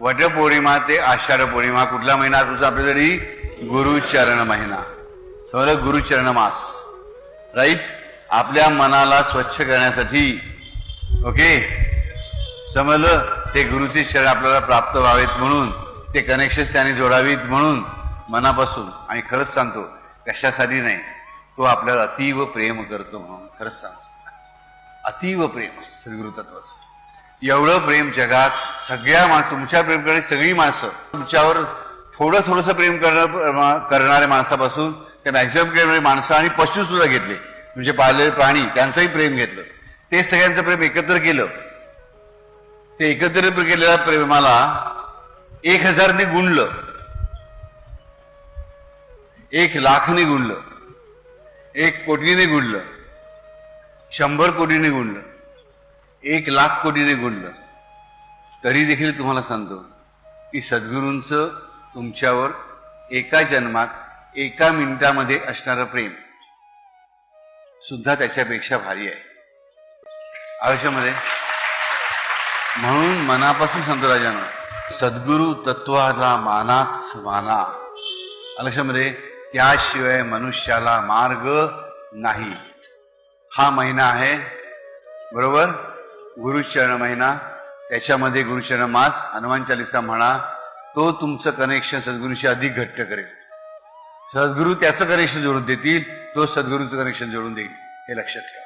वटपौर्णिमा ते आषाढ पौर्णिमा कुठला महिना तुझा आपल्यासाठी? गुरुचरण महिना. समजलं? गुरुचरण मास. राईट. आपल्या मनाला स्वच्छ करण्यासाठी, ओके, समजलं, ते गुरुचे शरण आपल्याला प्राप्त व्हावेत म्हणून, ते कनेक्शन त्याने जोडावीत म्हणून मनापासून. आणि खरंच सांगतो, कशासाठी नाही, तो आपल्याला अतीव प्रेम करतो म्हणून. खरंच सांगतो, अतीव प्रेम सद्गुरु तत्वाचं. एवढं प्रेम जगात सगळ्या तुमच्या प्रेम करणारी सगळी माणसं, तुमच्यावर थोडंसं प्रेम करणाऱ्या माणसापासून ते मॅक्झिमम करणारी माणसं आणि पशु सुद्धा घेतले, तुमचे पाळलेले प्राणी, त्यांचंही प्रेम घेतलं. ते सगळ्यांचं प्रेम एकत्र केलं. ते एकत्र केलेल्या प्रेमाला 1000ने गुणलं, 1,00,000ने गुणलं, 1,00,00,000ने गुणलं, 100 कोटीने गुणलं, 1,00,000 कोटीने गुणलं. तरी देखील तुम्हाला सांगतो की सद्गुरूंचं तुमच्यावर एका जन्मात 1 मिनिटामध्ये असणारं प्रेम सुद्धा त्याच्यापेक्षा भारी आहे आयुष्यामध्ये. म्हणून मनापासून सांगतो राजानं, सद्गुरु तत्वाला मानाच माना. आयुष्यामध्ये त्याशिवाय मनुष्याला मार्ग नाही. हा महिना आहे, बरोबर, गुरुचरण महिना. त्याच्यामध्ये गुरुचरण मास, हनुमान चालीसा म्हणा. तो तुमचं कनेक्शन सद्गुरूशी अधिक घट्ट करेल. सद्गुरू त्याचं कनेक्शन जोडून देतील, तो सद्गुरूचं कनेक्शन जोडून देईल. हे लक्षात ठेवा.